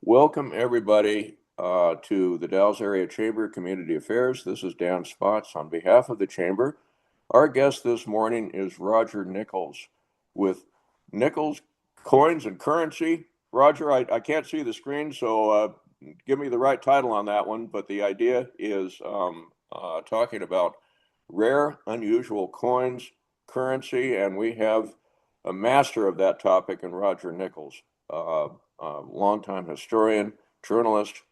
Welcome, everybody, to the Dalles Area Chamber of Community Affairs. This is Dan Spatz on behalf of the Chamber. Our guest this morning is Roger Nichols with Nichols Coins and Currency. Roger, I can't see the screen, so give me the right title on that one, but the idea is talking about rare, unusual coins, currency, and we have a master of that topic in Roger Nichols. Longtime historian, journalist,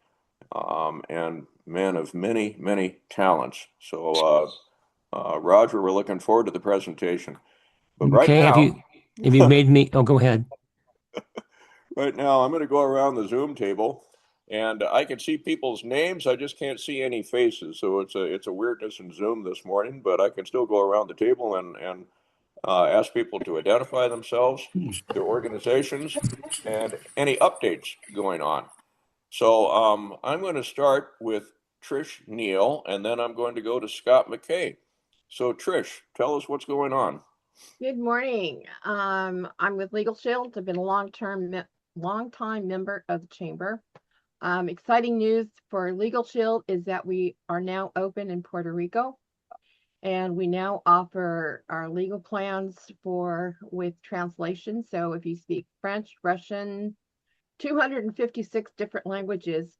and man of many, many talents. So, Roger, we're looking forward to the presentation. But right Okay, now, have you made me? Oh, go ahead. right now, I'm going to go around the Zoom table, and I can see people's names. I just can't see any faces. So it's a weirdness in Zoom this morning, but I can still go around the table and ask people to identify themselves, their organizations, and any updates going on. So I'm going to start with Trish Neil, and then I'm going to go to Scott McKay. So Trish, tell us what's going on. Good morning. I'm with Legal Shield. I've been a long-time member of the Chamber. Exciting news for Legal Shield is that we are now open in Puerto Rico, and we now offer our legal plans with translation. So if you speak French, Russian, 256 different languages,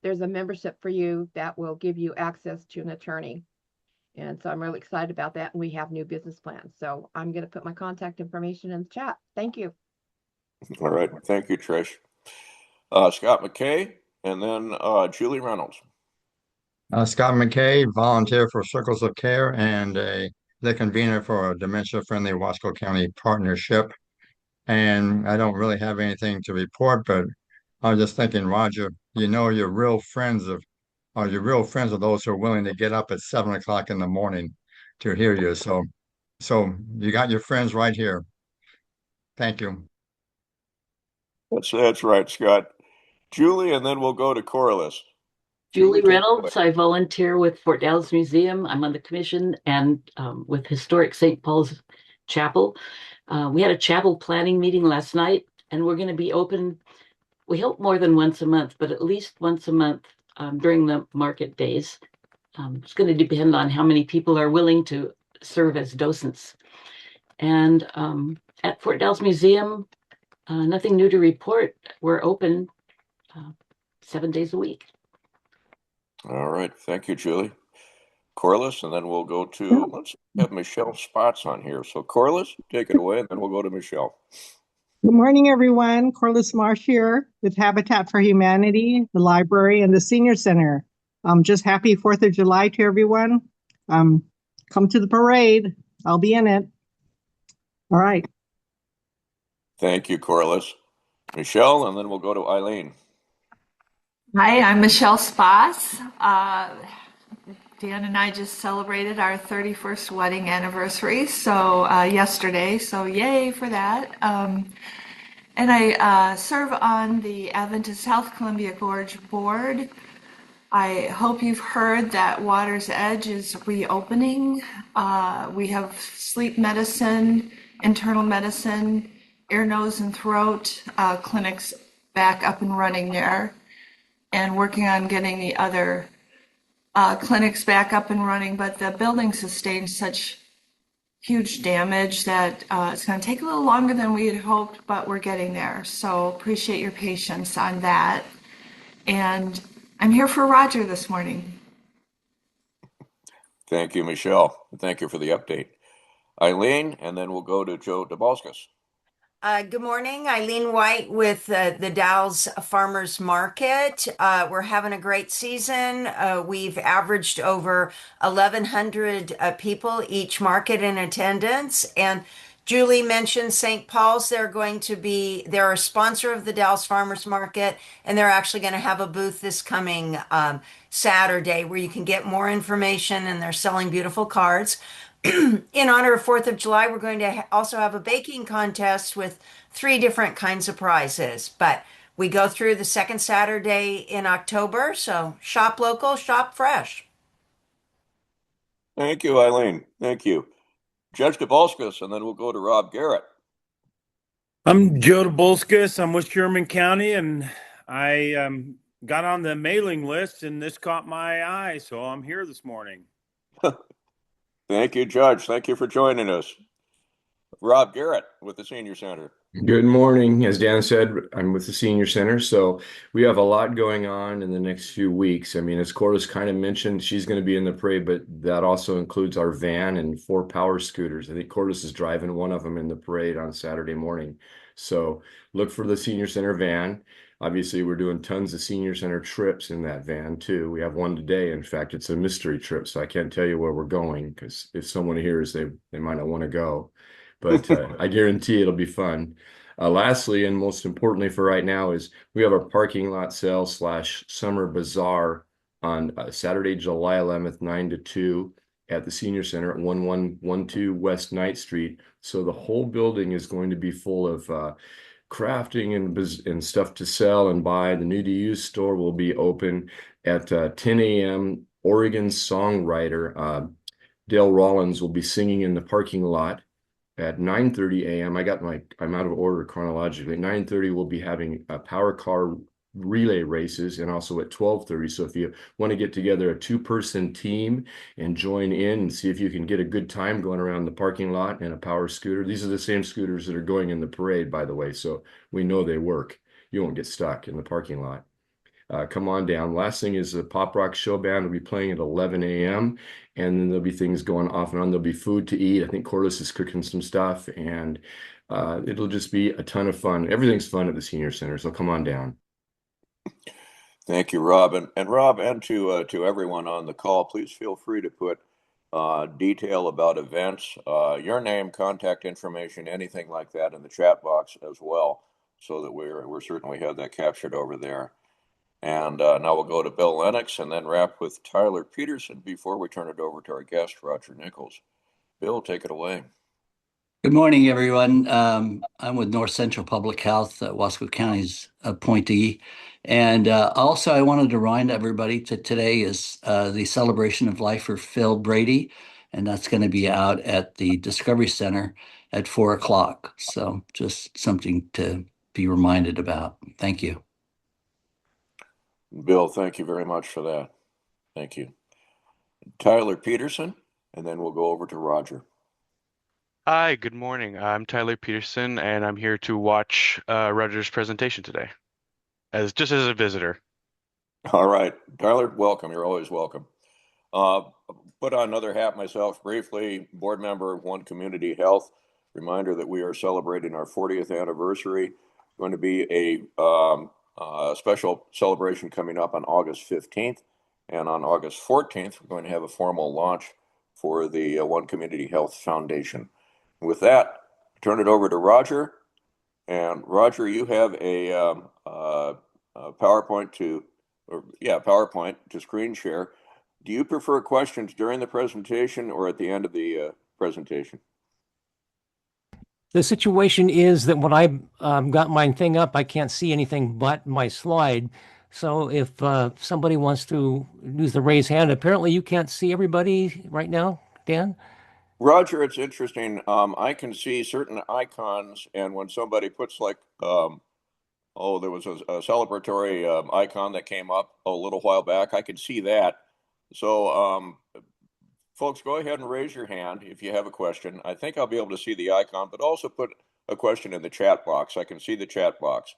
there's a membership for you that will give you access to an attorney. And so I'm really excited about that. And we have new business plans. So I'm going to put my contact information in the chat. Thank you. All right. Thank you, Trish. Scott McKay, and then Julie Reynolds. Scott McKay, volunteer for Circles of Care and the convener for a dementia-friendly Wasco County partnership. And I don't really have anything to report, but I was just thinking, Roger, you're real friends of those who are willing to get up at 7 o'clock in the morning to hear you. So you got your friends right here. Thank you. That's right, Scott. Julie, and then we'll go to Corliss. Julie Reynolds. I volunteer with Fort Dalles Museum. I'm on the commission and with Historic St. Paul's Chapel. We had a chapel planning meeting last night, and we're going to be open, we hope more than once a month, but at least once a month during the market days. It's going to depend on how many people are willing to serve as docents. And at Fort Dalles Museum, nothing new to report. We're open 7 days a week. All right. Thank you, Julie. Corliss, and then we'll go to, let's have Michelle Spatz on here. So Corliss, take it away, and then we'll go to Michelle. Good morning, everyone. Corliss Marsh here with Habitat for Humanity, the library, and the Senior Center. Just happy 4th of July to everyone. Come to the parade. I'll be in it. All right. Thank you, Corliss. Michelle, and then we'll go to Eileen. Hi, I'm Michelle Spatz. Dan and I just celebrated our 31st wedding anniversary, so yesterday, so yay for that. And I serve on the Adventist South Columbia Gorge Board. I hope you've heard that Water's Edge is reopening. We have sleep medicine, internal medicine, ear, nose, and throat clinics back up and running there, and working on getting the other clinics back up and running, but the building sustained such huge damage that it's going to take a little longer than we had hoped, but we're getting there. So appreciate your patience on that. And I'm here for Roger this morning. Thank you, Michelle. Thank you for the update. Eileen, and then we'll go to Joe Dabalskis. Good morning, Eileen White with the Dalles Farmers Market. We're having a great season. We've averaged over 1,100 people each market in attendance. And Julie mentioned St. Paul's. They're a sponsor of the Dalles Farmers Market, and they're actually going to have a booth this coming Saturday where you can get more information, and they're selling beautiful cards. In honor of 4th of July, we're going to also have a baking contest with 3 different kinds of prizes. But we go through the second Saturday in October, so shop local, shop fresh. Thank you, Eileen. Thank you. Judge Dabalskis, and then we'll go to Rob Garrett. I'm Joe Dabalskis. I'm with Sherman County, and I got on the mailing list and this caught my eye, so I'm here this morning. Thank you, Judge. Thank you for joining us. Rob Garrett with the Senior Center. Good morning. As Dan said, I'm with the Senior Center, so we have a lot going on in the next few weeks. I mean, as Corliss kind of mentioned, she's going to be in the parade, but that also includes our van and 4 power scooters. I think Corliss is driving one of them in the parade on Saturday morning. So look for the Senior Center van. Obviously, we're doing tons of Senior Center trips in that van too. We have one today. In fact, it's a mystery trip, so I can't tell you where we're going because if someone hears, they might not want to go. But I guarantee it'll be fun. Lastly, and most importantly for right now, is we have our parking lot sale / summer bazaar on Saturday, July 11th, 9 to 2 at the Senior Center at 1112 West Ninth Street. So the whole building is going to be full of crafting and stuff to sell and buy. The new to use store will be open at 10 a.m. Oregon songwriter Dale Rollins will be singing in the parking lot. At 9:30 a.m., I'm out of order chronologically. 9:30, we'll be having power car relay races, and also at 12:30. So if you want to get together a 2-person team and join in and see if you can get a good time going around the parking lot in a power scooter. These are the same scooters that are going in the parade, by the way, so we know they work. You won't get stuck in the parking lot. Come on down. Last thing is the Pop Rock Show Band will be playing at 11 a.m. And then there'll be things going off and on. There'll be food to eat. I think Corliss is cooking some stuff, and it'll just be a ton of fun. Everything's fun at the Senior Center, so come on down. Thank you, Rob. And Rob, and to everyone on the call, please feel free to put detail about events, your name, contact information, anything like that in the chat box as well, so that we're certainly have that captured over there. And now we'll go to Bill Lennox and then wrap with Tyler Peterson before we turn it over to our guest, Roger Nichols. Bill, take it away. Good morning, everyone. I'm with North Central Public Health, Wasco County's appointee. And also, I wanted to remind everybody that today is the celebration of life for Phil Brady, and that's going to be out at the Discovery Center at 4 o'clock. So just something to be reminded about. Thank you. Bill, thank you very much for that. Thank you. Tyler Peterson, and then we'll go over to Roger. Hi, good morning. I'm Tyler Peterson, and I'm here to watch Rodger's presentation today, as a visitor. All right, Tyler, welcome. You're always welcome. Put on another hat myself briefly, board member of One Community Health. Reminder that we are celebrating our 40th anniversary. Going to be a special celebration coming up on August 15th. And on August 14th, we're going to have a formal launch for the One Community Health Foundation. With that, turn it over to Roger. And Roger, you have a PowerPoint to screen share. Do you prefer questions during the presentation or at the end of the presentation? The situation is that when I got my thing up, I can't see anything but my slide. So if somebody wants to use the raise hand, apparently you can't see everybody right now, Dan? Roger, it's interesting. I can see certain icons, and when somebody puts like, there was a celebratory icon that came up a little while back. I can see that. So, folks, go ahead and raise your hand if you have a question. I think I'll be able to see the icon, but also put a question in the chat box. I can see the chat box.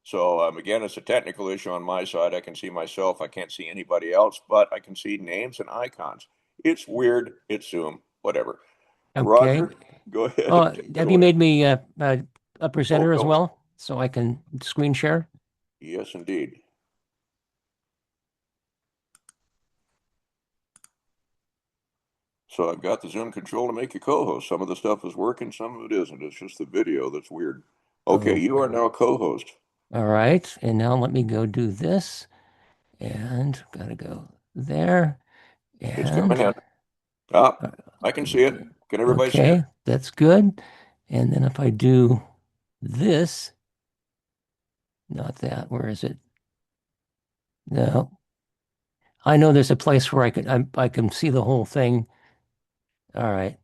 So, again, it's a technical issue on my side. I can see myself. I can't see anybody else, but I can see names and icons. It's weird. It's Zoom. Whatever. Okay. Roger, go ahead. Have you made me a presenter as well, so I can screen share? Yes, indeed. So I've got the Zoom control to make you co-host. Some of the stuff is working, some of it isn't. It's just the video that's weird. Okay, you are now co-host. All right, and now let me go do this, and gotta go there. And it's coming in. I can see it. Can everybody see it? Okay, that's good. And then if I do this, not that, where is it? No. I know there's a place where I can see the whole thing. All right.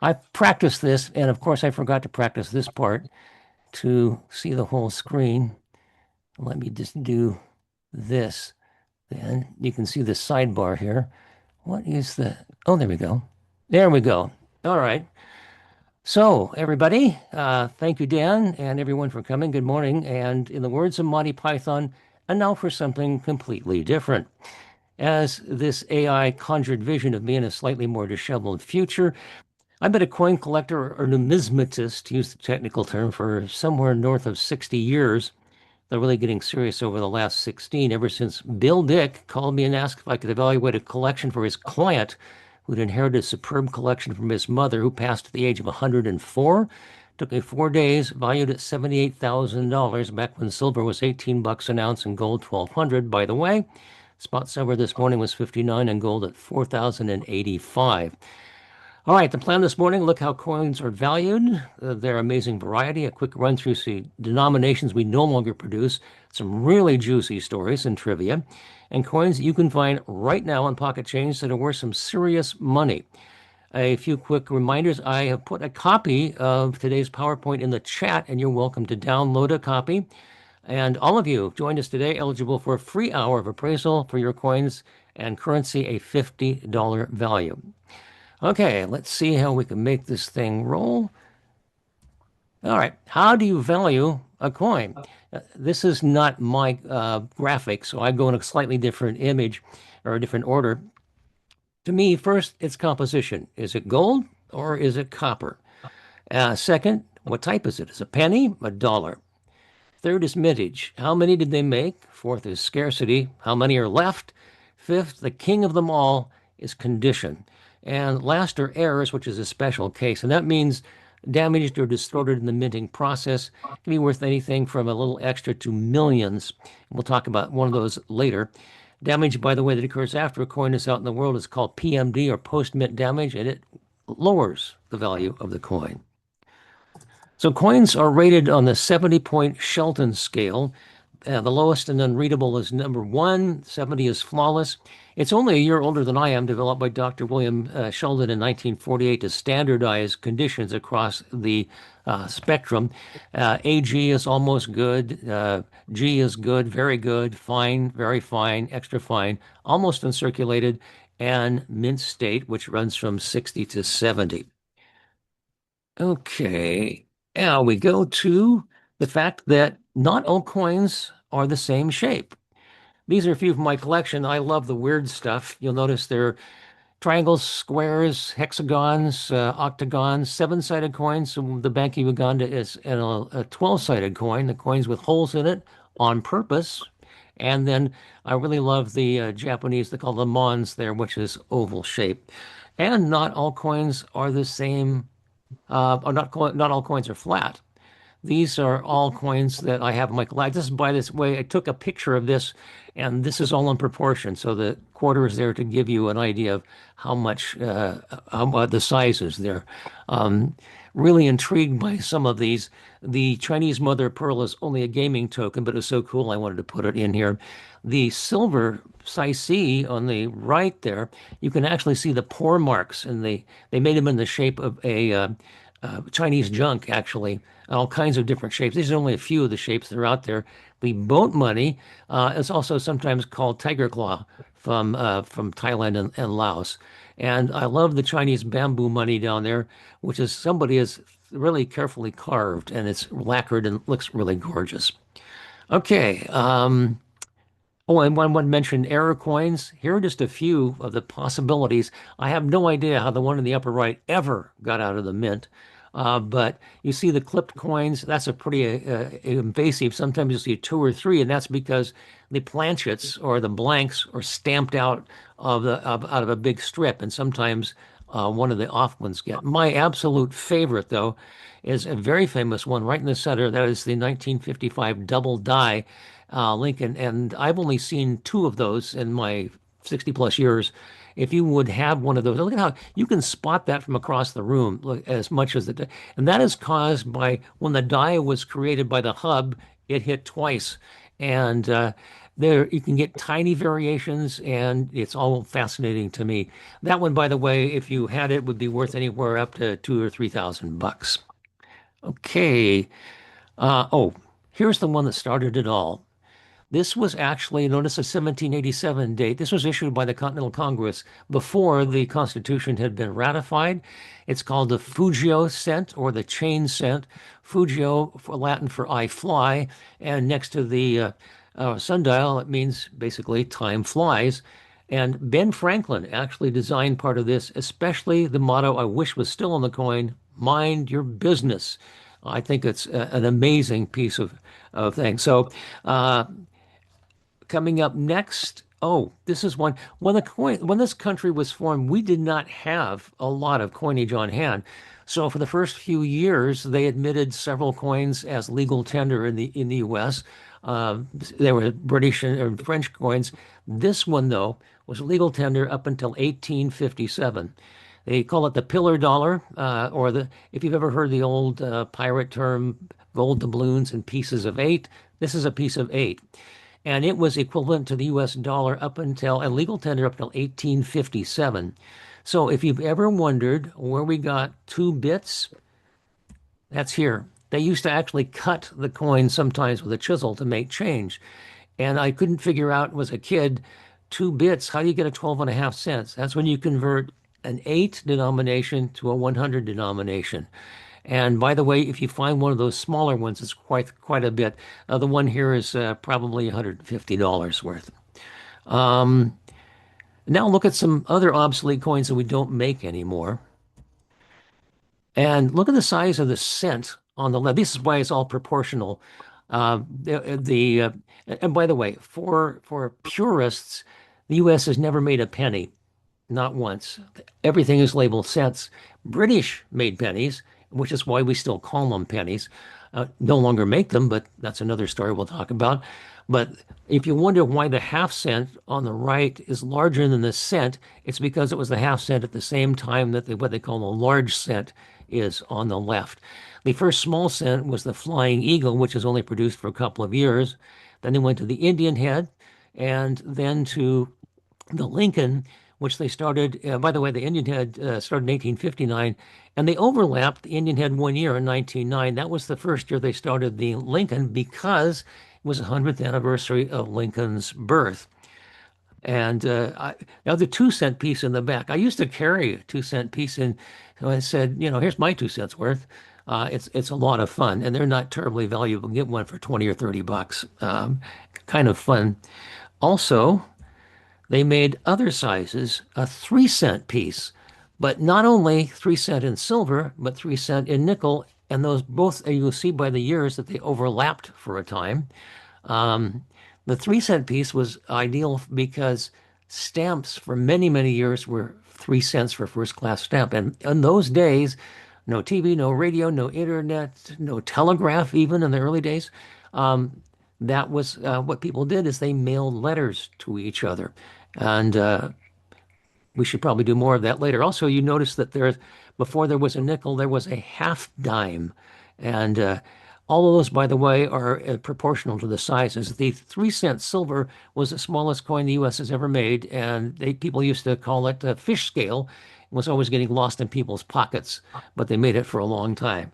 I practiced this, and of course I forgot to practice this part to see the whole screen. Let me just do this. Then you can see the sidebar here. What is the, oh, there we go. There we go. All right. So, everybody, thank you, Dan, and everyone for coming. Good morning. And in the words of Monty Python, and now for something completely different. As this AI conjured vision of me in a slightly more disheveled future, I've been a coin collector or numismatist, to use the technical term, for somewhere north of 60 years. They're really getting serious over the last 16, ever since Bill Dick called me and asked if I could evaluate a collection for his client, who'd inherited a superb collection from his mother, who passed at the age of 104. Took me 4 days, valued at $78,000 back when silver was 18 bucks an ounce and gold 1,200. By the way, spot silver this morning was 59 and gold at 4,085. All right, the plan this morning, look how coins are valued, their amazing variety, a quick run through the denominations we no longer produce, some really juicy stories and trivia, and coins that you can find right now on Pocket Change that are worth some serious money. A few quick reminders. I have put a copy of today's PowerPoint in the chat, and you're welcome to download a copy. And all of you joined us today, eligible for a free hour of appraisal for your coins and currency, a $50 value. Okay, let's see how we can make this thing roll. All right, how do you value a coin? This is not my graphic, so I go in a slightly different image or a different order. To me, first, it's composition. Is it gold or is it copper? Second, what type is it? Is it a penny, a dollar? Third is mintage. How many did they make? Fourth is scarcity. How many are left? Fifth, the king of them all, is condition. And last are errors, which is a special case. And that means damaged or distorted in the minting process. It can be worth anything from a little extra to millions. We'll talk about one of those later. Damage, by the way, that occurs after a coin is out in the world is called PMD, or post-mint damage, and it lowers the value of the coin. So coins are rated on the 70-point Shelton scale. The lowest and unreadable is number 1. 70 is flawless. It's only a year older than I am, developed by Dr. William Sheldon in 1948 to standardize conditions across the spectrum. AG is almost good. G is good, very good, fine, very fine, extra fine, almost uncirculated, and mint state, which runs from 60 to 70. Okay, now we go to the fact that not all coins are the same shape. These are a few from my collection. I love the weird stuff. You'll notice they're triangles, squares, hexagons, octagons, 7-sided coins. So the Bank of Uganda is a 12-sided coin, the coins with holes in it on purpose. And then I really love the Japanese, they call the mons there, which is oval shape. And not all coins are the same, or not all coins are flat. These are all coins that I have in my collection. Just by this way, I took a picture of this, and this is all in proportion. So the quarter is there to give you an idea of how much, the size is there. Really intrigued by some of these. The Chinese mother of pearl is only a gaming token, but it's so cool I wanted to put it in here. The silver size C on the right there, you can actually see the pore marks, and they made them in the shape of a Chinese junk, actually, all kinds of different shapes. These are only a few of the shapes that are out there. The boat money is also sometimes called tiger claw from Thailand and Laos. And I love the Chinese bamboo money down there, which is somebody has really carefully carved, and it's lacquered and looks really gorgeous. Okay. Oh, and one mentioned error coins. Here are just a few of the possibilities. I have no idea how the one in the upper right ever got out of the mint. But you see the clipped coins, that's a pretty invasive. Sometimes you'll see 2 or 3, and that's because the planchets or the blanks are stamped out of a big strip, and sometimes one of the off ones get. My absolute favorite, though, is a very famous one right in the center. That is the 1955 double die Lincoln, and I've only seen 2 of those in my 60 plus years. If you would have one of those, look at how you can spot that from across the room, look, as much as and that is caused by when the die was created by the hub, it hit twice, and there you can get tiny variations, and it's all fascinating to me. That one, by the way, if you had it, would be worth anywhere up to $2,000 or $3,000. Okay. Oh, here's the one that started it all. This was actually, notice a 1787 date. This was issued by the Continental Congress before the Constitution had been ratified. It's called the Fugio cent or the chain cent. Fugio, for Latin for I fly, and next to the sundial, it means basically time flies. And Ben Franklin actually designed part of this, especially the motto I wish was still on the coin, mind your business. I think it's an amazing piece of thing. So coming up next, oh, this is one. When this country was formed, we did not have a lot of coinage on hand. So for the first few years, they admitted several coins as legal tender in the U.S. There were British and French coins. This one, though, was legal tender up until 1857. They call it the pillar dollar, or if you've ever heard the old pirate term, gold doubloons and pieces of 8, this is a piece of 8. And it was equivalent to the US dollar up until a legal tender up until 1857. So if you've ever wondered where we got 2 bits, that's here. They used to actually cut the coin sometimes with a chisel to make change. And I couldn't figure out, as a kid, 2 bits, how do you get a 12.5 cents? That's when you convert an 8 denomination to a 100 denomination. And by the way, if you find one of those smaller ones, it's quite a bit. The one here is probably $150 worth. Now look at some other obsolete coins that we don't make anymore. And look at the size of the cent on the left. This is why it's all proportional. And by the way, for purists, the U.S. has never made a penny, not once. Everything is labeled cents. British made pennies, which is why we still call them pennies. No longer make them, but that's another story we'll talk about. But if you wonder why the half cent on the right is larger than the cent, it's because it was the half cent at the same time that what they call a large cent is on the left. The first small cent was the Flying Eagle, which was only produced for a couple of years. Then they went to the Indian head, and then to the Lincoln, which they started, by the way, the Indian head started in 1859, and they overlapped the Indian head 1 year in 1909. That was the first year they started the Lincoln because it was the 100th anniversary of Lincoln's birth. And now the 2 cent piece in the back, I used to carry a 2 cent piece in, so I said, here's my 2 cents worth. It's a lot of fun, and they're not terribly valuable. Get one for 20 or 30 bucks. Kind of fun. Also, they made other sizes, a 3 cent piece, but not only 3 cent in silver, but 3 cent in nickel. And those both, you'll see by the years that they overlapped for a time. The 3 cent piece was ideal because stamps for many, many years were 3 cents for first class stamp. And in those days, no TV, no radio, no internet, no telegraph, even in the early days. That was what people did is they mailed letters to each other. And we should probably do more of that later. Also, you notice that before there was a nickel, there was a half dime. And all of those, by the way, are proportional to the sizes. The 3 cent silver was the smallest coin the U.S. has ever made, and people used to call it a fish scale. It was always getting lost in people's pockets, but they made it for a long time.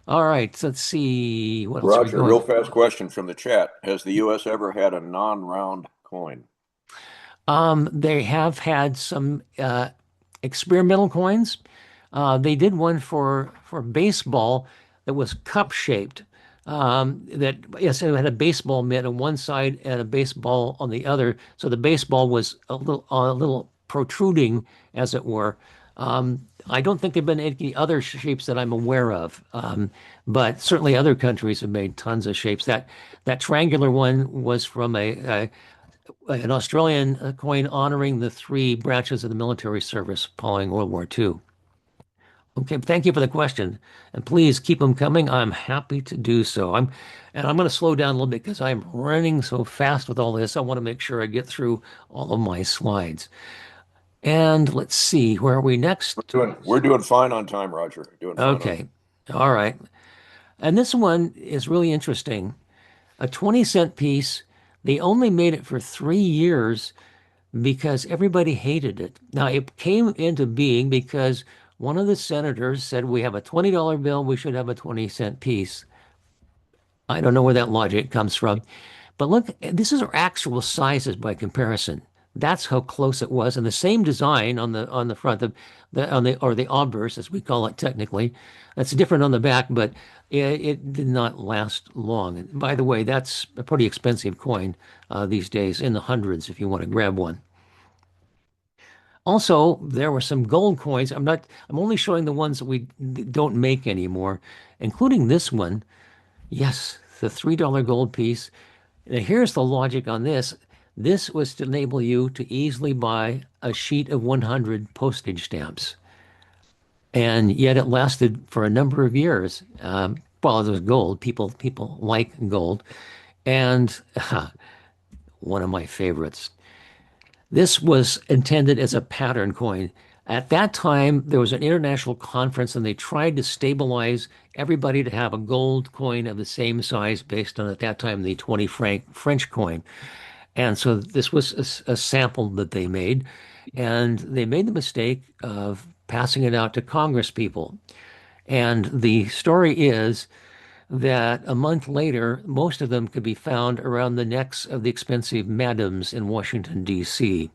All right, so let's see. What else Roger, real fast question from the chat. Has the U.S. ever had a non-round coin? They have had some experimental coins. They did one for baseball that was cup shaped. Yes, it had a baseball mitt on one side and a baseball on the other. So the baseball was a little protruding, as it were. I don't think there've been any other shapes that I'm aware of, but certainly other countries have made tons of shapes. That triangular one was from an Australian coin honoring the 3 branches of the military service following World War II. Okay, thank you for the question, and please keep them coming. I'm happy to do so. I'm going to slow down a little bit because I'm running so fast with all this. I want to make sure I get through all of my slides. And let's see, where are we next? We're doing fine on time, Roger. Doing fine. Okay, all right. And this one is really interesting. A 20 cent piece. They only made it for 3 years because everybody hated it. Now, it came into being because one of the senators said, we have a $20 bill, we should have a 20 cent piece. I don't know where that logic comes from. But look, this is our actual sizes by comparison. That's how close it was, and the same design on the front, the obverse as we call it technically. That's different on the back, but it did not last long. And by the way, that's a pretty expensive coin these days, in the hundreds if you want to grab one. Also, there were some gold coins. I'm only showing the ones that we don't make anymore, including this one. Yes, the $3 gold piece. Now, here's the logic on this. This was to enable you to easily buy a sheet of 100 postage stamps. And yet it lasted for a number of years. Well, it was gold. People like gold. And one of my favorites. This was intended as a pattern coin. At that time, there was an international conference and they tried to stabilize everybody to have a gold coin of the same size based on, at that time, the 20 franc French coin. And so this was a sample that they made. And they made the mistake of passing it out to Congress people. And the story is that a month later, most of them could be found around the necks of the expensive madams in Washington, D.C.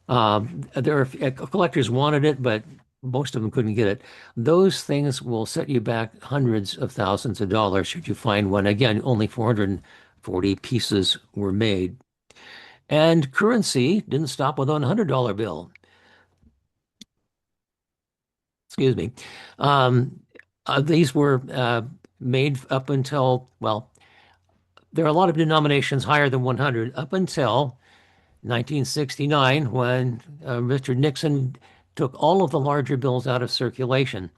Collectors wanted it, but most of them couldn't get it. Those things will set you back hundreds of thousands of dollars should you find one. Again, only 440 pieces were made. And currency didn't stop with a $100 bill. Excuse me. These were made up until, well, there are a lot of denominations higher than 100 up until 1969 when Mr. Nixon took all of the larger bills out of circulation.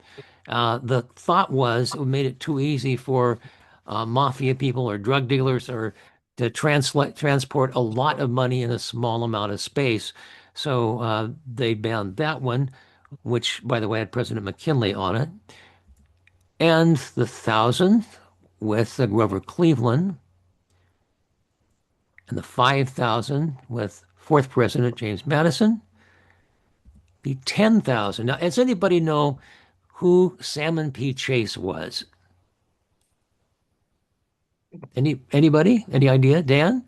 The thought was it made it too easy for mafia people or drug dealers or to transport a lot of money in a small amount of space. So they banned that one, which, by the way, had President McKinley on it. And the 1,000 with Grover Cleveland, and the 5,000 with fourth President James Madison, the 10,000. Now, does anybody know who Salmon P. Chase was? Anybody? Any idea, Dan?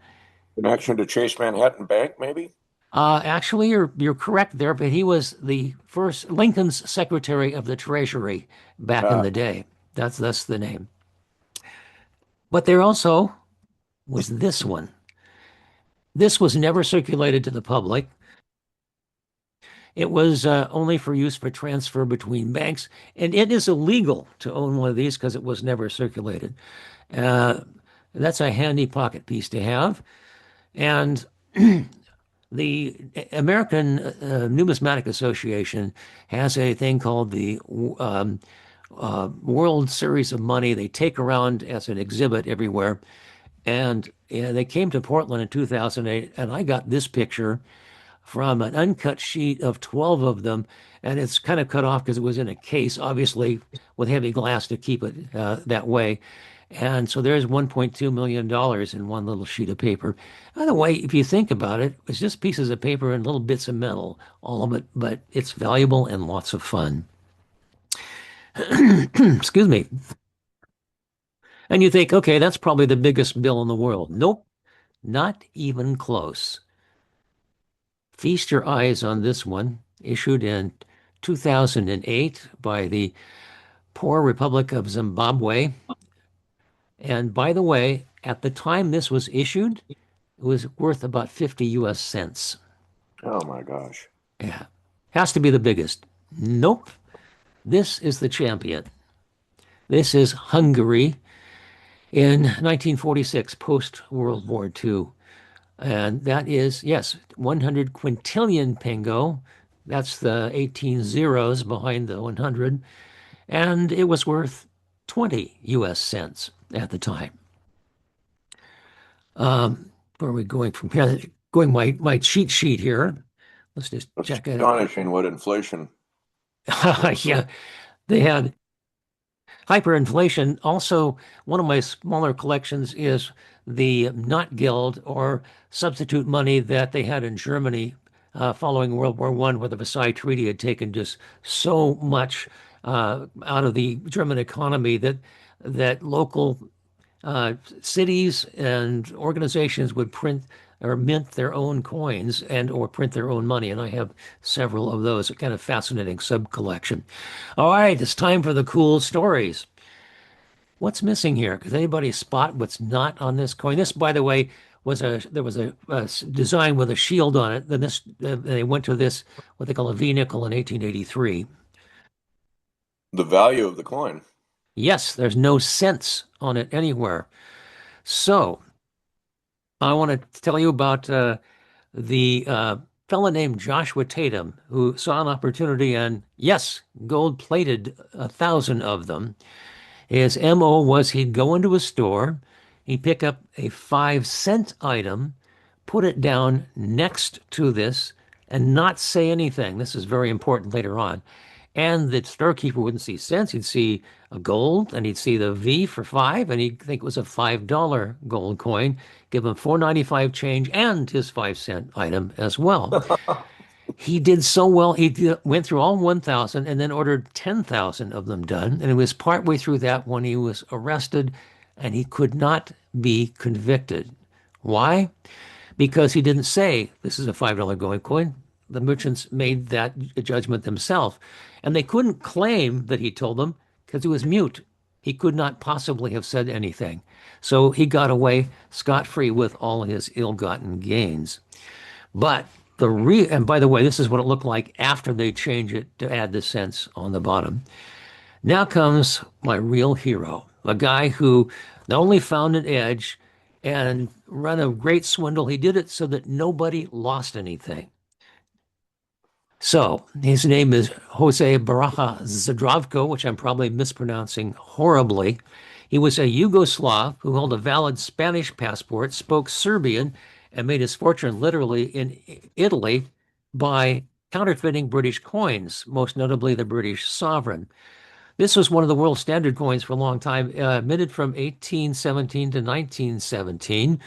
Connection to Chase Manhattan Bank, maybe? Actually, you're correct there, but he was the first Lincoln's Secretary of the Treasury back in the day. That's the name. But there also was this one. This was never circulated to the public. It was only for use for transfer between banks, and it is illegal to own one of these because it was never circulated. That's a handy pocket piece to have. And the American Numismatic Association has a thing called the World Series of Money. They take around as an exhibit everywhere. And they came to Portland in 2008, and I got this picture from an uncut sheet of 12 of them. And it's kind of cut off because it was in a case, obviously, with heavy glass to keep it that way. And so there's $1.2 million in one little sheet of paper. By the way, if you think about it, it's just pieces of paper and little bits of metal, all of it, but it's valuable and lots of fun. Excuse me. And you think, okay, that's probably the biggest bill in the world. Nope, not even close. Feast your eyes on this one, issued in 2008 by the Poor Republic of Zimbabwe. And by the way, at the time this was issued, it was worth about 50 US cents. Oh my gosh. Yeah. Has to be the biggest. Nope. This is the champion. This is Hungary in 1946, post-World War II. And that is, yes, 100 quintillion pengo. That's the 18 zeros behind the 100. And it was worth 20 US cents at the time. Where are we going from here? Going my cheat sheet here. Let's just check it out. Astonishing what inflation. Yeah, they had hyperinflation. Also, one of my smaller collections is the not guild or substitute money that they had in Germany following World War I, where the Versailles Treaty had taken just so much out of the German economy that local cities and organizations would print or mint their own coins and or print their own money. And I have several of those, a kind of fascinating sub-collection. All right, it's time for the cool stories. What's missing here? Does anybody spot what's not on this coin? This, by the way, there was a design with a shield on it. Then they went to this, what they call a V nickel in 1883. The value of the coin. Yes, there's no cents on it anywhere. So I want to tell you about the fellow named Joshua Tatum, who saw an opportunity and, yes, gold-plated 1,000 of them. His MO was he'd go into a store, he'd pick up a 5-cent item, put it down next to this, and not say anything. This is very important later on. And the storekeeper wouldn't see cents. He'd see a gold, and he'd see the V for 5, and he'd think it was a $5 gold coin, give him $4.95 change and his 5-cent item as well. He did so well. Went through all 1,000 and then ordered 10,000 of them done. And it was partway through that when he was arrested, and he could not be convicted. Why? Because he didn't say this is a $5 gold coin. The merchants made that judgment themselves. And they couldn't claim that he told them because he was mute. He could not possibly have said anything. So he got away scot-free with all his ill-gotten gains. But and by the way, this is what it looked like after they changed it to add the cents on the bottom. Now comes my real hero, a guy who not only found an edge and run a great swindle, he did it so that nobody lost anything. So his name is Jose Baraja Zdravko, which I'm probably mispronouncing horribly. He was a Yugoslav who held a valid Spanish passport, spoke Serbian, and made his fortune literally in Italy by counterfeiting British coins, most notably the British sovereign. This was one of the world standard coins for a long time, minted from 1817 to 1917.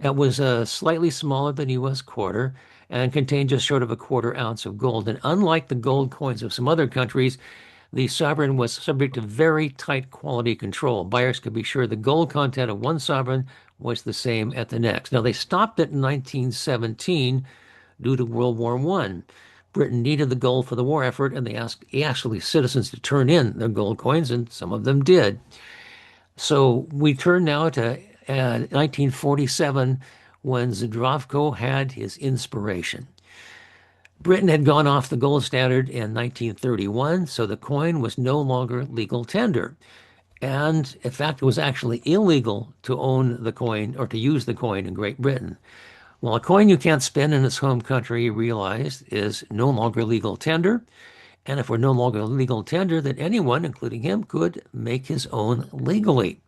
It was slightly smaller than U.S. quarter and contained just short of a quarter ounce of gold. And unlike the gold coins of some other countries, the sovereign was subject to very tight quality control. Buyers could be sure the gold content of one sovereign was the same at the next. Now, they stopped it in 1917 due to World War I. Britain needed the gold for the war effort, and they asked actually citizens to turn in their gold coins, and some of them did. So we turn now to 1947 when Zdravko had his inspiration. Britain had gone off the gold standard in 1931, so the coin was no longer legal tender. And in fact, it was actually illegal to own the coin or to use the coin in Great Britain. Well, a coin you can't spend in its home country, you realized, is no longer legal tender. And if we're no longer legal tender, then anyone, including him, could make his own legally.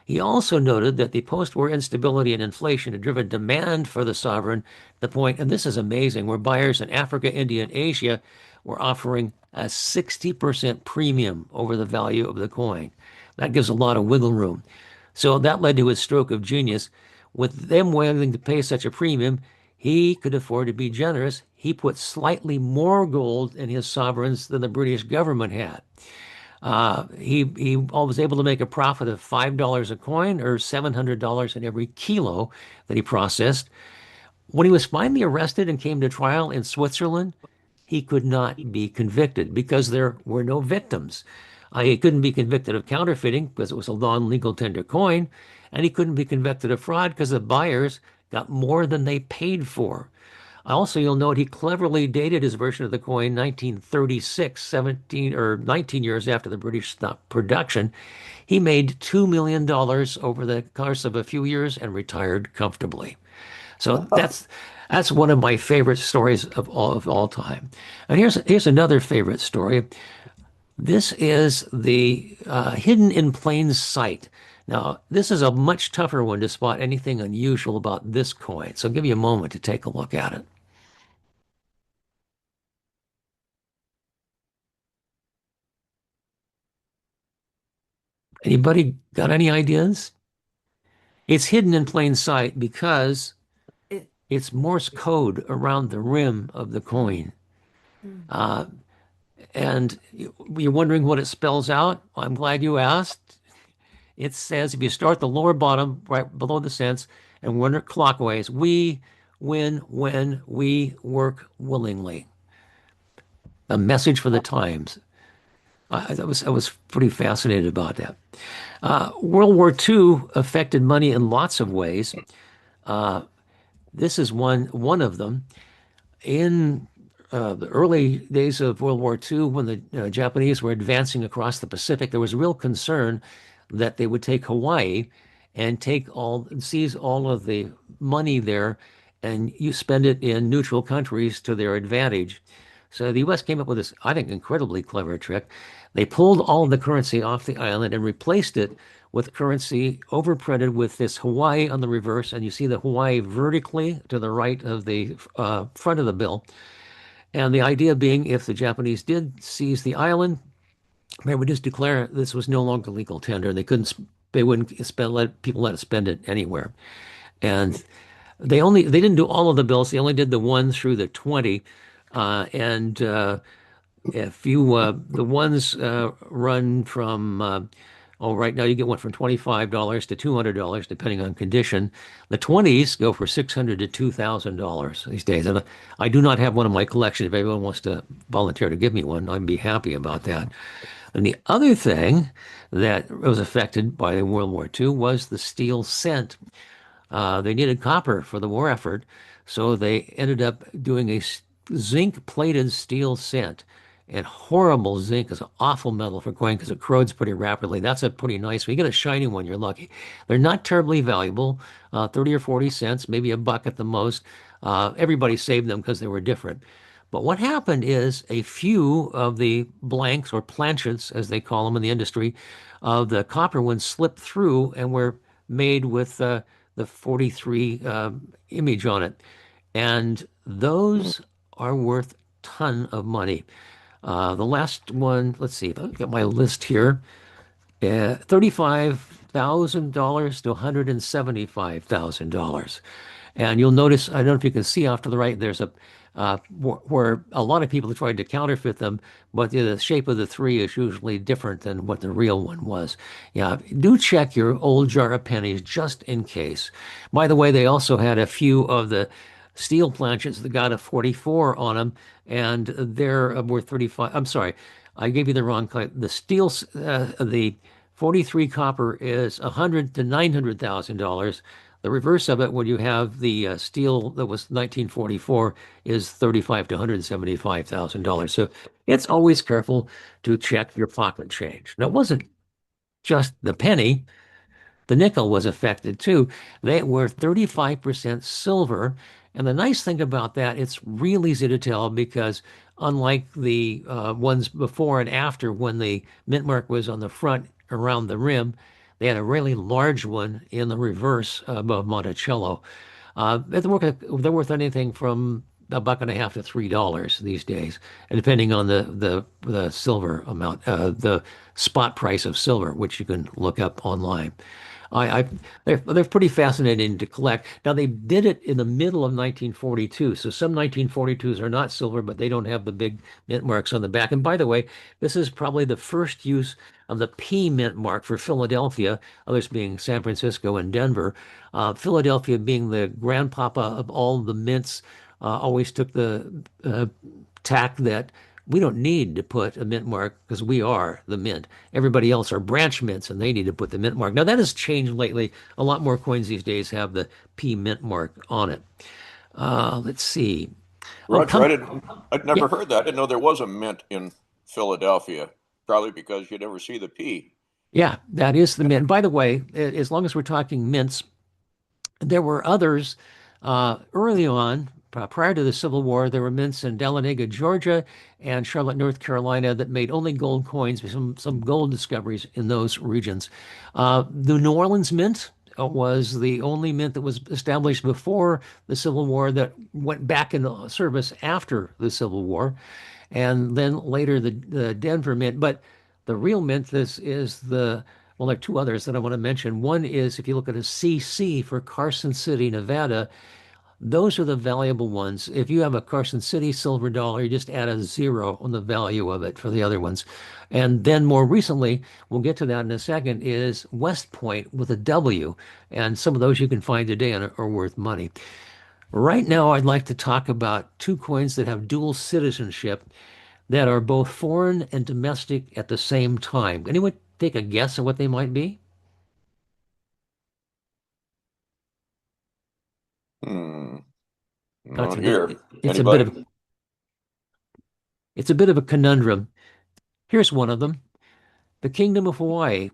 He also noted that the post-war instability and inflation had driven demand for the sovereign to the point, and this is amazing, where buyers in Africa, India, and Asia were offering a 60% premium over the value of the coin. That gives a lot of wiggle room. So that led to his stroke of genius. With them willing to pay such a premium, he could afford to be generous. He put slightly more gold in his sovereigns than the British government had. He was able to make a profit of $5 a coin or $700 in every kilo that he processed. When he was finally arrested and came to trial in Switzerland, he could not be convicted because there were no victims. He couldn't be convicted of counterfeiting because it was a non-legal tender coin, and he couldn't be convicted of fraud because the buyers got more than they paid for. Also, you'll note he cleverly dated his version of the coin 1936, 17 or 19 years after the British stopped production. He made $2 million over the course of a few years and retired comfortably. So that's one of my favorite stories of all time. And here's another favorite story. This is the hidden in plain sight. Now, this is a much tougher one to spot anything unusual about this coin. So I'll give you a moment to take a look at it. Anybody got any ideas? It's hidden in plain sight because it's Morse code around the rim of the coin. And you're wondering what it spells out? I'm glad you asked. it says if you start the lower bottom right below the cents and run it clockwise, we win when we work willingly. A message for the times. I was pretty fascinated about that. World War II affected money in lots of ways. This is one of them. In the early days of World War II, when the Japanese were advancing across the Pacific, there was real concern that they would take Hawaii and seize all of the money there, and you spend it in neutral countries to their advantage. So the U.S. came up with this, I think, incredibly clever trick. They pulled all of the currency off the island and replaced it with currency overprinted with this Hawaii on the reverse, and you see the Hawaii vertically to the right of the front of the bill. And the idea being, if the Japanese did seize the island, they would just declare this was no longer legal tender. They wouldn't let people let it spend it anywhere. And they didn't do all of the bills. They only did the 1 through the 20. If you the ones run from right now you get one from $25 to $200 depending on condition. The 20s go for $600 to $2,000 these days. And I do not have one in my collection. If anyone wants to volunteer to give me one, I'd be happy about that. And the other thing that was affected by World War II was the steel cent. They needed copper for the war effort, so they ended up doing a zinc-plated steel cent. And horrible zinc is an awful metal for coin because it corrodes pretty rapidly. That's a pretty nice one. You get a shiny one, you're lucky. They're not terribly valuable, 30 or 40 cents, maybe $1 at the most. Everybody saved them because they were different. But what happened is a few of the blanks or planchets, as they call them in the industry, of the copper ones slipped through and were made with the 43 image on it. And those are worth a ton of money. The last one, let's see if I get my list here, $35,000 to $175,000. And you'll notice, I don't know if you can see off to the right, there's where a lot of people tried to counterfeit them, but the shape of the 3 is usually different than what the real one was. Yeah, do check your old jar of pennies just in case. By the way, they also had a few of the steel planchets that got a 44 on them, and they're worth 35. I'm sorry, I gave you the wrong kind. The steel, the 43 copper is $100,000 to $900,000. The reverse of it, when you have the steel that was 1944, is $35,000 to $175,000. So it's always careful to check your pocket change. Now, it wasn't just the penny. The nickel was affected too. They were 35% silver. And the nice thing about that, it's real easy to tell because unlike the ones before and after when the mint mark was on the front around the rim, they had a really large one in the reverse above Monticello. They're worth anything from $1.50 to $3 these days, and depending on the silver amount, the spot price of silver, which you can look up online. They're pretty fascinating to collect. Now they did it in the middle of 1942, so some 1942s are not silver, but they don't have the big mint marks on the back. And by the way, this is probably the first use of the P mint mark for Philadelphia, others being San Francisco and Denver. Philadelphia being the grandpapa of all the mints, always took the tack that we don't need to put a mint mark because we are the mint. Everybody else are branch mints and they need to put the mint mark. Now that has changed lately. A lot more coins these days have the P mint mark on it. Let's see. Roger, I'd never heard that. I didn't know there was a mint in Philadelphia, probably because you never see the P. Yeah, that is the mint. By the way, as long as we're talking mints, there were others early on. Prior to the Civil War, there were mints in Dahlonega, Georgia, and Charlotte, North Carolina, that made only gold coins. Some gold discoveries in those regions. The New Orleans Mint was the only mint that was established before the Civil War that went back into service after the Civil War, and then later the Denver Mint. But the real mint, this is there are 2 others that I want to mention. One is if you look at a CC for Carson City, Nevada. Those are the valuable ones. If you have a Carson City silver dollar, you just add a zero on the value of it for the other ones. And then more recently, we'll get to that in a second, is West Point with a W. And some of those you can find today and are worth money. Right now, I'd like to talk about two coins that have dual citizenship that are both foreign and domestic at the same time. Anyone take a guess at what they might be? Not Gotcha. here. It's a bit Anybody? of a conundrum. Here's one of them. The Kingdom of Hawaii,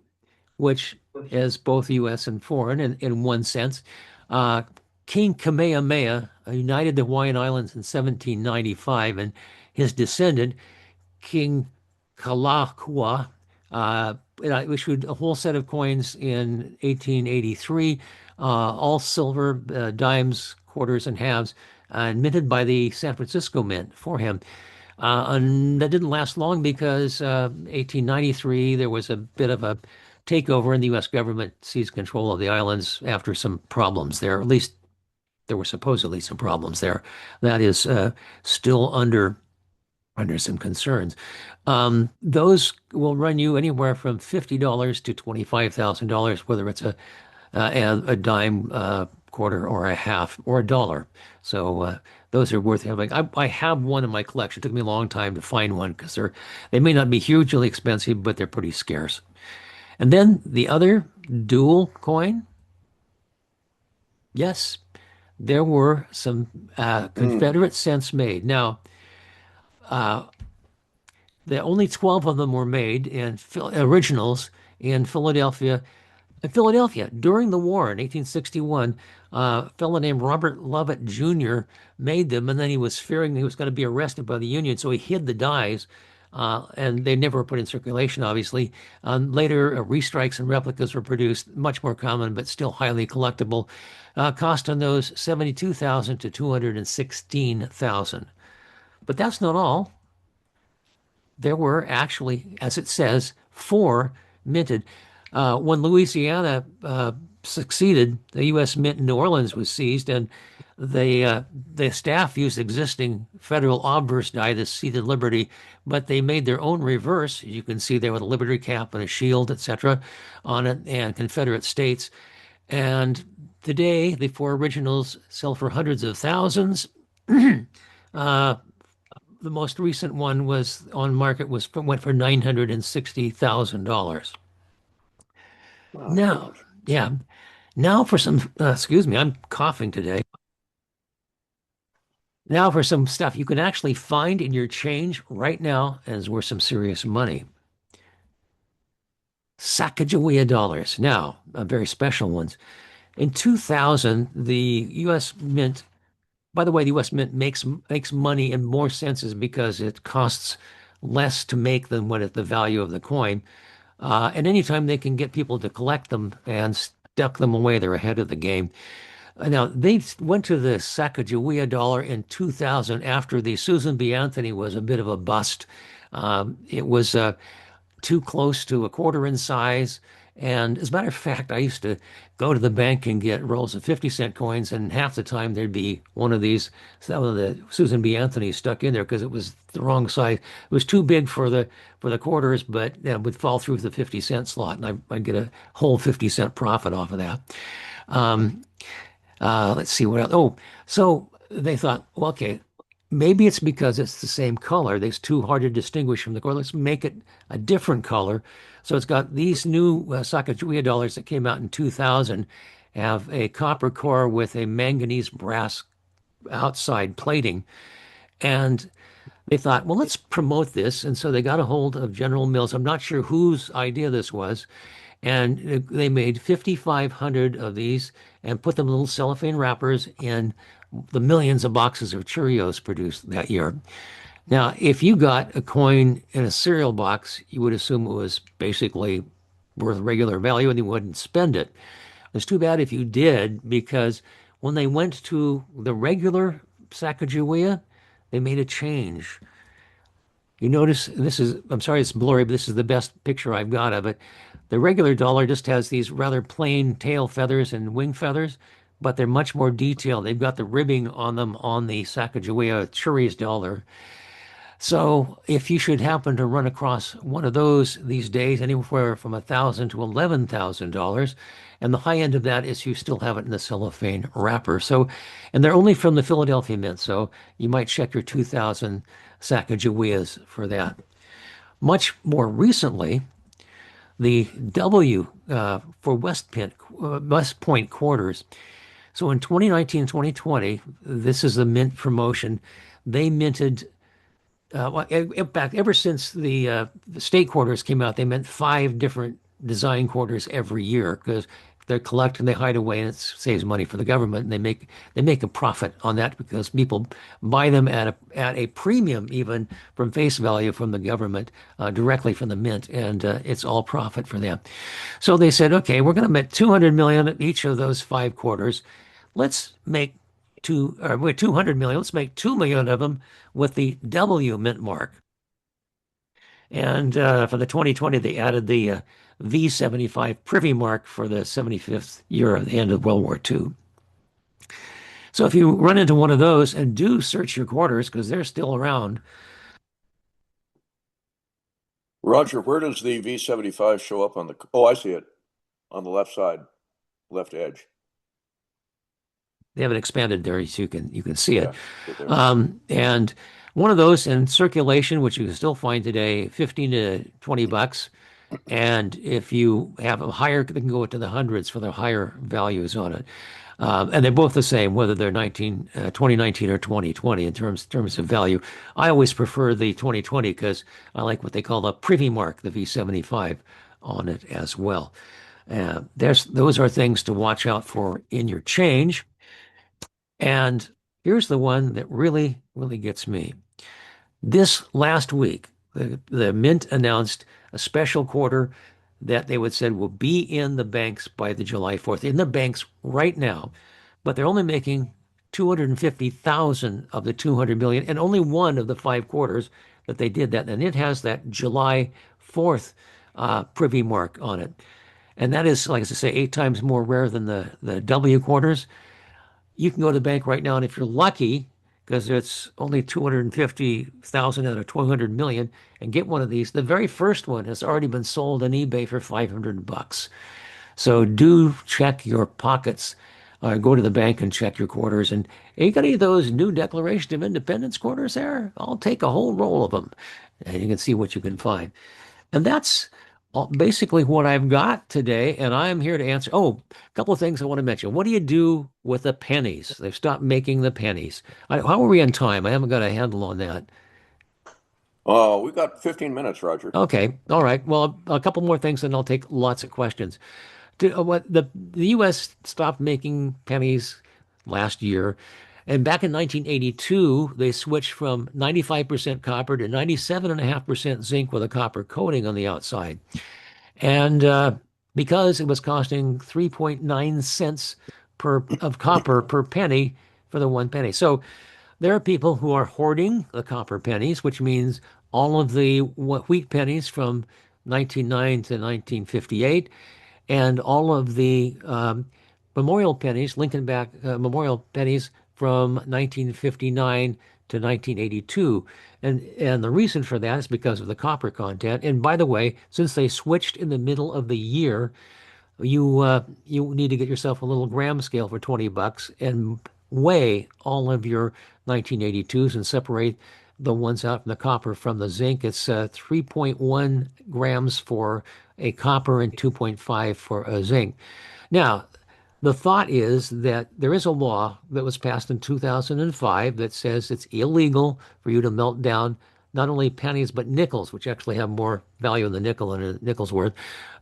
which is both U.S. and foreign in one sense. King Kamehameha united the Hawaiian Islands in 1795, and his descendant, King Kalakua, issued a whole set of coins in 1883, all silver, dimes, quarters, and halves, and minted by the San Francisco Mint for him. And that didn't last long because 1893 there was a bit of a takeover, and the U.S. government seized control of the islands after some problems there. At least there were supposedly some problems there. That is still under some concerns. Those will run you anywhere from $50 to $25,000, whether it's a dime, quarter, or a half, or a dollar. So those are worth having. I have one in my collection. It took me a long time to find one because they may not be hugely expensive, but they're pretty scarce. And then the other dual coin, yes, there were some Confederate cents made. Now, only 12 of them were made in originals in Philadelphia. In Philadelphia, during the war in 1861, a fellow named Robert Lovett Jr. made them, and then he was fearing he was going to be arrested by the Union, so he hid the dies, and they never were put in circulation, obviously. Later, restrikes and replicas were produced, much more common, but still highly collectible. Cost on those $72,000 to $216,000. But that's not all. There were actually, as it says, 4 minted. When Louisiana succeeded, the U.S. Mint in New Orleans was seized, and the staff used existing federal obverse die, the seated Liberty, but they made their own reverse. You can see there with a Liberty cap and a shield, etc., on it, and Confederate states. And today, the 4 originals sell for hundreds of thousands. The most recent one was on market went for $960,000. Now, yeah. Now for some, excuse me, I'm coughing today. Now for some stuff you can actually find in your change right now and is worth some serious money. Sacajawea dollars. Now, very special ones. In 2000, the U.S. Mint, by the way, the U.S. Mint makes money in more senses because it costs less to make than what the value of the coin. And anytime they can get people to collect them and stuck them away, they're ahead of the game. Now, they went to the Sacajawea dollar in 2000 after the Susan B. Anthony was a bit of a bust. It was too close to a quarter in size. And as a matter of fact, I used to go to the bank and get rolls of 50-cent coins, and half the time there'd be one of these, some of the Susan B. Anthony stuck in there because it was the wrong size. It was too big for the quarters, but it would fall through the 50-cent slot, and I'd get a whole 50-cent profit off of that. Let's see what else. Oh, so they thought, well, okay, maybe it's because it's the same color. It's too hard to distinguish from the color. Let's make it a different color. So it's got these new Sacajawea dollars that came out in 2000, have a copper core with a manganese brass outside plating. And they thought, well, let's promote this. And so they got a hold of General Mills. I'm not sure whose idea this was. And they made 5,500 of these and put them in little cellophane wrappers in the millions of boxes of Cheerios produced that year. Now, if you got a coin in a cereal box, you would assume it was basically worth regular value and you wouldn't spend it. It's too bad if you did, because when they went to the regular Sacajawea, they made a change. You notice I'm sorry it's blurry, but this is the best picture I've got of it. The regular dollar just has these rather plain tail feathers and wing feathers. but they're much more detailed. They've got the ribbing on them on the Sacajawea Churi's dollar. So if you should happen to run across one of those these days, anywhere from $1,000 to $11,000, and the high end of that is you still have it in the cellophane wrapper. So, and they're only from the Philadelphia Mint, so you might check your 2,000 Sacagaweas for that. Much more recently, the W for West Point quarters. So in 2019, 2020, this is the mint promotion. They minted back ever since the state quarters came out, they meant 5 different design quarters every year because they collect and they hide away, and it saves money for the government. And they make a profit on that because people buy them at a premium, even from face value from the government, directly from the mint, and it's all profit for them. So they said, okay, we're going to make 200 million at each of those 5 quarters. Let's make 200 million. Let's make 2 million of them with the W mint mark. And for the 2020, they added the V75 privy mark for the 75th year of the end of World War II. So if you run into one of those, and do search your quarters because they're still around. Roger, where does the V75 show up on the? Oh, I see it on the left side, left edge. They have it expanded there so you can see it. Yeah, and one of those in circulation, which you can still find today, 15 to 20 bucks. And if you have a higher, they can go into the hundreds for the higher values on it. And they're both the same, whether they're 2019 or 2020 in terms of value. I always prefer the 2020 because I like what they call the privy mark, the V75 on it as well. Those are things to watch out for in your change. And here's the one that really, really gets me. This last week, the Mint announced a special quarter that they would said will be in the banks by the July 4th, in the banks right now, but they're only making 250,000 of the 200 million, and only one of the 5 quarters that they did that. And it has that July 4th privy mark on it. And that is, like I say, 8 times more rare than the W quarters. You can go to the bank right now, and if you're lucky, because it's only 250,000 out of 200 million, and get one of these. The very first one has already been sold on eBay for 500 bucks. So do check your pockets. Go to the bank and check your quarters. And you got any of those new Declaration of Independence quarters there? I'll take a whole roll of them, and you can see what you can find. And that's basically what I've got today, and I'm here to answer. Oh, a couple of things I want to mention. What do you do with the pennies? They've stopped making the pennies. How are we on time? I haven't got a handle on that. Oh, we've got 15 minutes, Roger. Okay, all right. Well, a couple more things, and I'll take lots of questions. What the U.S. stopped making pennies last year, and back in 1982, they switched from 95% copper to 97.5% zinc with a copper coating on the outside. And because it was costing 3.9 cents of copper per penny for the 1 penny. So there are people who are hoarding the copper pennies, which means all of the wheat pennies from 1909 to 1958, and all of the memorial pennies, Lincoln back memorial pennies from 1959 to 1982. And the reason for that is because of the copper content. And by the way, since they switched in the middle of the year, you need to get yourself a little gram scale for 20 bucks and weigh all of your 1982s and separate the ones out from the copper from the zinc. It's 3.1 grams for a copper and 2.5 for a zinc. Now, the thought is that there is a law that was passed in 2005 that says it's illegal for you to melt down not only pennies but nickels, which actually have more value than nickel and a nickel's worth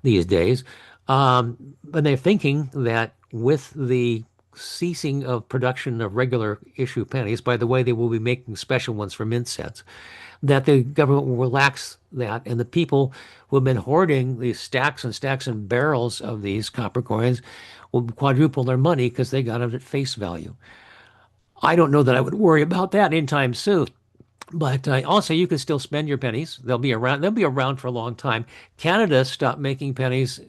these days. But they're thinking that with the ceasing of production of regular issue pennies, by the way, they will be making special ones for mint sets, that the government will relax that, and the people who have been hoarding these stacks and stacks and barrels of these copper coins will quadruple their money because they got it at face value. I don't know that I would worry about that anytime soon. But also, you can still spend your pennies. They'll be around. They'll be around for a long time. Canada stopped making pennies,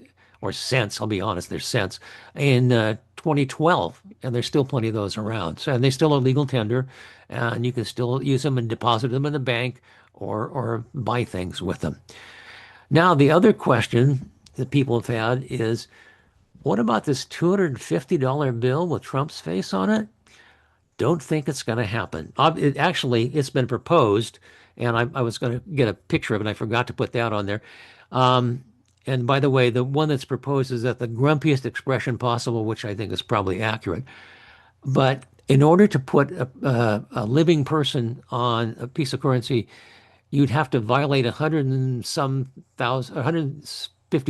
or cents. I'll be honest, they're cents in 2012, and there's still plenty of those around. So, and they still are legal tender, and you can still use them and deposit them in the bank or buy things with them. Now, the other question that people have had is, what about this $250 bill with Trump's face on it? Don't think it's going to happen. It's been proposed, and I was going to get a picture of it. I forgot to put that on there. And by the way, the one that's proposed is at the grumpiest expression possible, which I think is probably accurate. But in order to put a living person on a piece of currency, you'd have to violate 150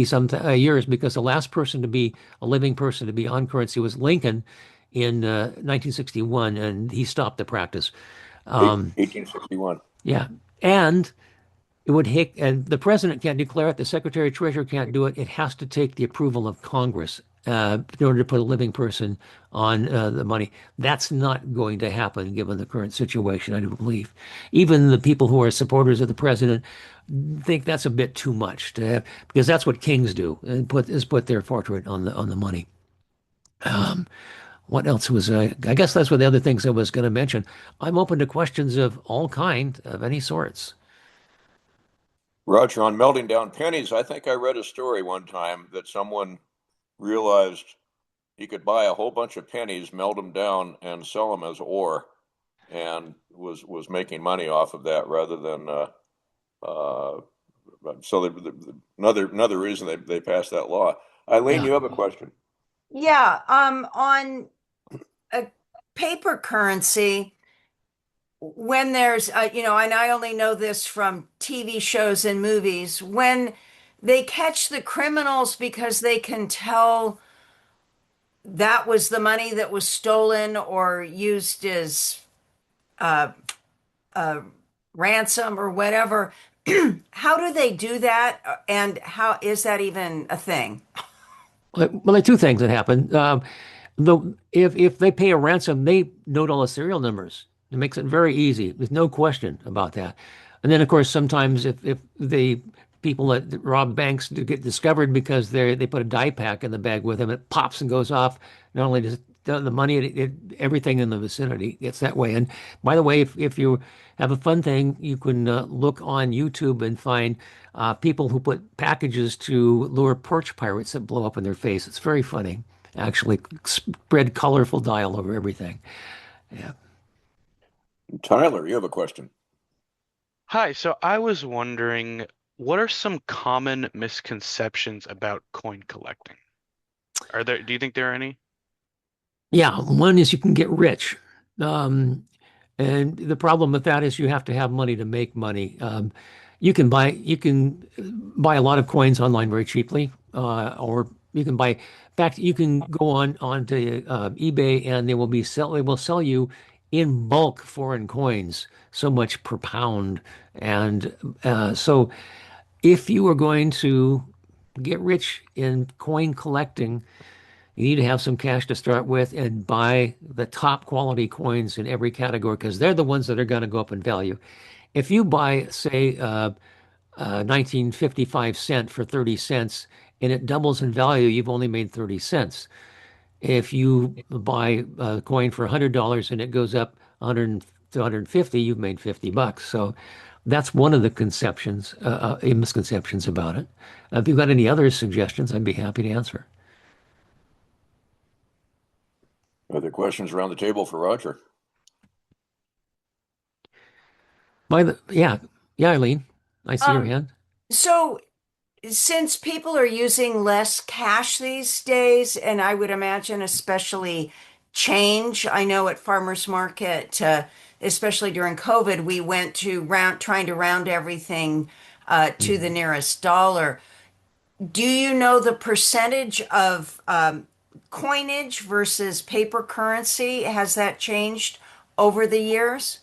some years, because the last person to be a living person to be on currency was Lincoln in 1961, and he stopped the practice. 1861. Yeah, and it would hit, and the president can't declare it. The secretary of treasurer can't do it. It has to take the approval of Congress in order to put a living person on the money. That's not going to happen given the current situation, I do believe. Even the people who are supporters of the president think that's a bit too much to have, because that's what kings do, and put their portrait on the money. What else was I guess that's what the other things I was going to mention. I'm open to questions of all kind, of any sorts. Roger, on melting down pennies, I think I read a story one time that someone realized you could buy a whole bunch of pennies, melt them down, and sell them as ore, and was making money off of that rather than another reason they passed that law. Eileen, you have a question. Yeah, on a paper currency, when there's, and I only know this from TV shows and movies, when they catch the criminals because they can tell that was the money that was stolen or used as ransom or whatever, how do they do that? And how is that even a thing? Well, there are two things that happen. If they pay a ransom, they note all the serial numbers. It makes it very easy. There's no question about that. And then, of course, sometimes if the people that rob banks do get discovered because they put a die pack in the bag with them, it pops and goes off. Not only does the money, everything in the vicinity gets that way. And by the way, if you have a fun thing, you can look on YouTube and find people who put packages to lure porch pirates that blow up in their face. It's very funny. Actually, spread colorful dye all over everything. Yeah. Tyler, you have a question. Hi, so I was wondering, what are some common misconceptions about coin collecting? Do you think there are any? Yeah, one is you can get rich. And the problem with that is you have to have money to make money. You can buy a lot of coins online very cheaply, or you can buy. In fact, you can go onto eBay and they will sell you in bulk foreign coins, so much per pound. And so, if you are going to get rich in coin collecting, you need to have some cash to start with and buy the top quality coins in every category, because they're the ones that are going to go up in value. If you buy, say, 1955 cent for 30 cents and it doubles in value, you've only made 30 cents. If you buy a coin for $100 and it goes up 100 to 150, you've made $50. So that's one of the misconceptions about it. If you've got any other suggestions, I'd be happy to answer. Other questions around the table for Roger? Yeah, Eileen, I see your hand. So since people are using less cash these days, and I would imagine especially change, I know at farmers market, especially during COVID, we went to trying to round everything to the nearest dollar. Do you know the percentage of coinage versus paper currency? Has that changed over the years?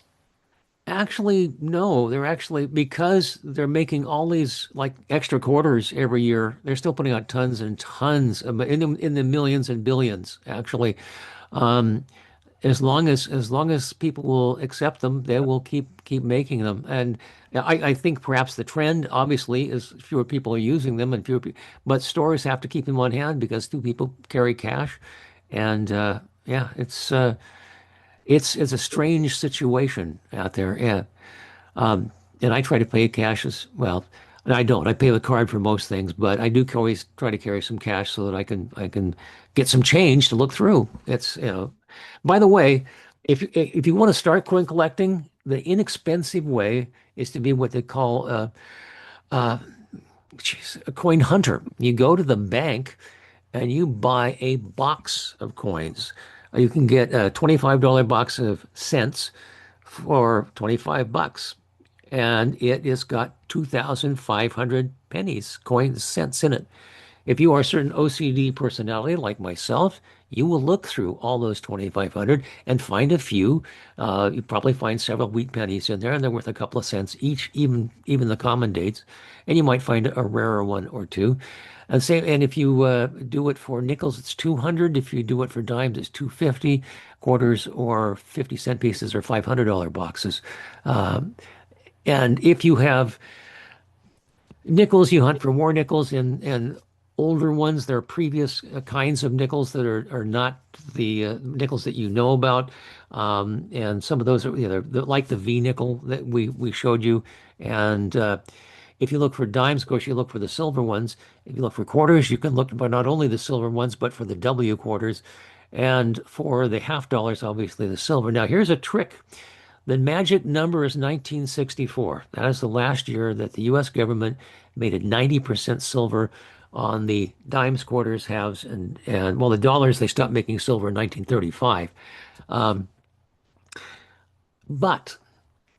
Actually, no. Because they're making all these like extra quarters every year, they're still putting out tons and tons in the millions and billions, actually. as long as people will accept them, they will keep making them. And I think perhaps the trend, obviously, is fewer people are using them, and but stores have to keep them on hand because two people carry cash, and yeah, it's a strange situation out there. Yeah. And I try to pay cash as well. And I don't. I pay with card for most things, but I do always try to carry some cash so that I can get some change to look through. It's, you know. By the way, if you want to start coin collecting, the inexpensive way is to be what they call uh, a coin hunter. You go to the bank and you buy a box of coins. You can get a $25 box of cents for 25 bucks. And it has got 2,500 pennies, coins, cents in it. If you are a certain OCD personality like myself, you will look through all those 2,500 and find a few. You probably find several wheat pennies in there, and they're worth a couple of cents each, even the common dates. And you might find a rarer one or two. And if you do it for nickels, it's 200. If you do it for dimes, it's 250. Quarters or 50-cent pieces are $500 boxes. And if you have nickels, you hunt for more nickels and older ones. There are previous kinds of nickels that are not the nickels that you know about. And some of those are, they're like the V nickel that we showed you. And if you look for dimes, of course, you look for the silver ones. If you look for quarters, you can look for not only the silver ones, but for the W quarters. And for the half dollars, obviously the silver. Now, here's a trick. The magic number is 1964. That is the last year that the U.S. government made it 90% silver on the dimes, quarters, halves, and well, the dollars, they stopped making silver in 1935. But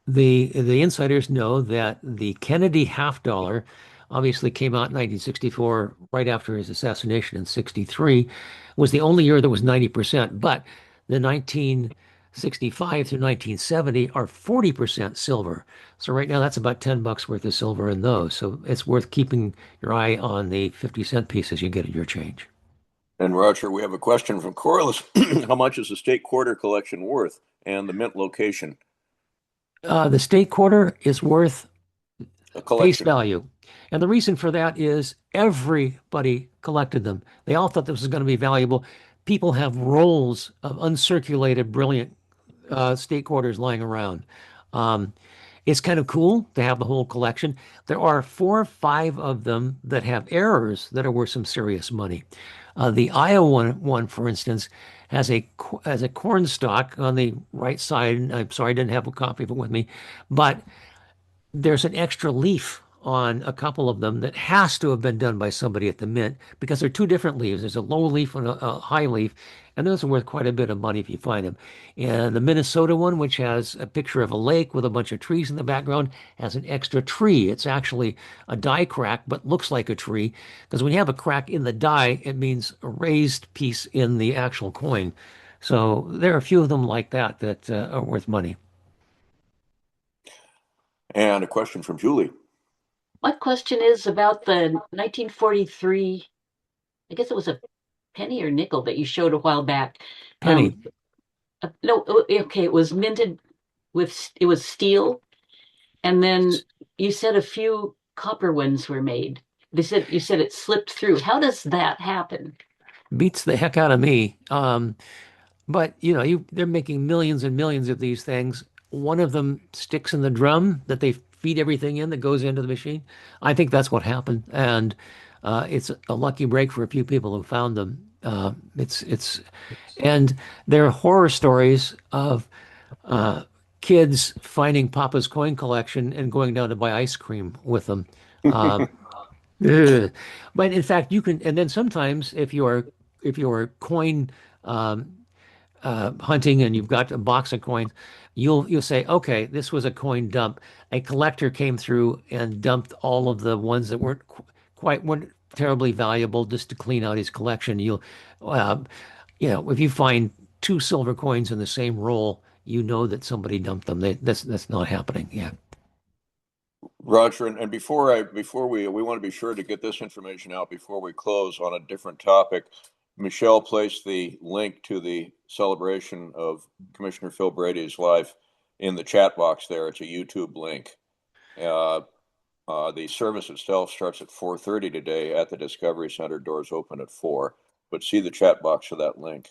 the insiders know that the Kennedy half dollar obviously came out in 1964, right after his assassination in 63, was the only year that was 90%. But the 1965 through 1970 are 40% silver. So right now that's about $10 worth of silver in those. So it's worth keeping your eye on the 50-cent pieces you get at your change. And Roger, we have a question from Corliss. How much is the state quarter collection worth and the mint location? The state quarter is worth A face collection. value. And the reason for that is everybody collected them. They all thought this was going to be valuable. People have rolls of uncirculated, brilliant state quarters lying around. It's kind of cool to have the whole collection. There are 4 or 5 of them that have errors that are worth some serious money. The Iowa one, for instance, has a corn stalk on the right side. I'm sorry, I didn't have a copy of it with me, but there's an extra leaf on a couple of them that has to have been done by somebody at the mint because they're 2 different leaves. There's a low leaf and a high leaf, and those are worth quite a bit of money if you find them. And the Minnesota one, which has a picture of a lake with a bunch of trees in the background, has an extra tree. It's actually a die crack, but looks like a tree because when you have a crack in the die, it means a raised piece in the actual coin. So there are a few of them like that that are worth money. And a question from Julie. My question is about the 1943, I guess it was a penny or nickel that you showed a while back. Penny. No, okay, it was minted it was steel, and then you said a few copper ones were made. You said it slipped through. How does that happen? Beats the heck out of me. But they're making millions and millions of these things. One of them sticks in the drum that they feed everything in that goes into the machine. I think that's what happened, and it's a lucky break for a few people who found them. And there are horror stories of kids finding Papa's coin collection and going down to buy ice cream with them. Ugh. But in fact, you can, and then sometimes if you are coin hunting and you've got a box of coins, you'll say, okay, this was a coin dump. A collector came through and dumped all of the ones that weren't terribly valuable just to clean out his collection. If you find 2 silver coins in the same roll, you know that somebody dumped them. That's not happening. Yeah. Roger, and before we want to be sure to get this information out before we close on a different topic. Michelle placed the link to the celebration of Commissioner Phil Brady's life in the chat box there. It's a YouTube link. The service itself starts at 4:30 today at the Discovery Center. Doors open at 4. But see the chat box for that link.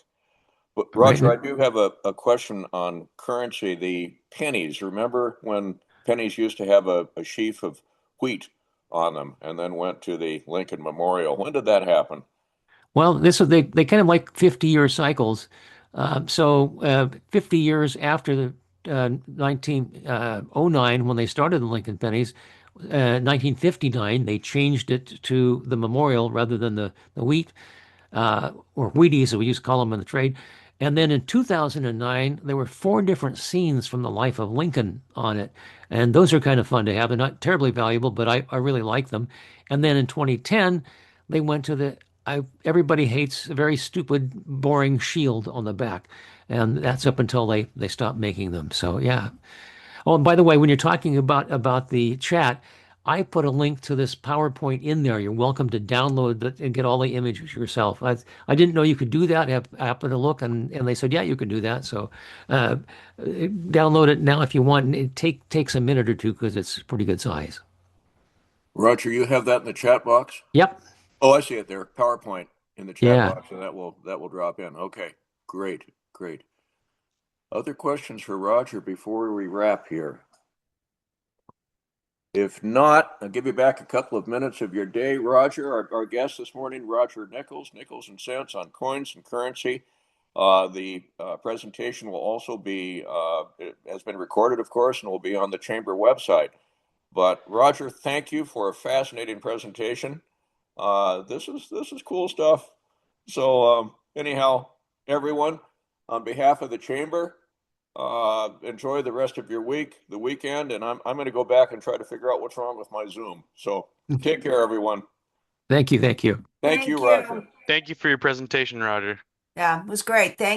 But Roger, I do have a question on currency. The pennies. Remember when pennies used to have a sheaf of wheat on them and then went to the Lincoln Memorial? When did that happen? Well, they kind of like 50-year cycles. So 50 years after the 1909, when they started the Lincoln pennies, 1959, they changed it to the memorial rather than the wheat, or Wheaties, as we used to call them in the trade. And then in 2009, there were 4 different scenes from the life of Lincoln on it. And those are kind of fun to have. They're not terribly valuable, but I really like them. And then in 2010, they went to everybody hates a very stupid, boring shield on the back. And that's up until they stopped making them. So, yeah. Oh, and by the way, when you're talking about the chat, I put a link to this PowerPoint in there. You're welcome to download it and get all the images yourself. I didn't know you could do that. I happened to look, and they said, yeah, you can do that. So download it now if you want. It takes a minute or two because it's pretty good size. Roger, you have that in the chat box? Yep. Oh, I see it there. PowerPoint in the chat Yeah. box, and that will drop in. Okay, great. Other questions for Roger before we wrap here? If not, I'll give you back a couple of minutes of your day. Roger, our guest this morning, Roger Nichols, Nichols and Cents on coins and currency. The presentation will also be, it has been recorded, of course, and will be on the Chamber website. But Roger, thank you for a fascinating presentation. This is cool stuff. So anyhow, everyone, on behalf of the Chamber, enjoy the rest of your the weekend, and I'm going to go back and try to figure out what's wrong with my Zoom. So take care, everyone. Thank you. Thank you, Roger. Thank you for your presentation, Roger. Yeah, it was great. Thank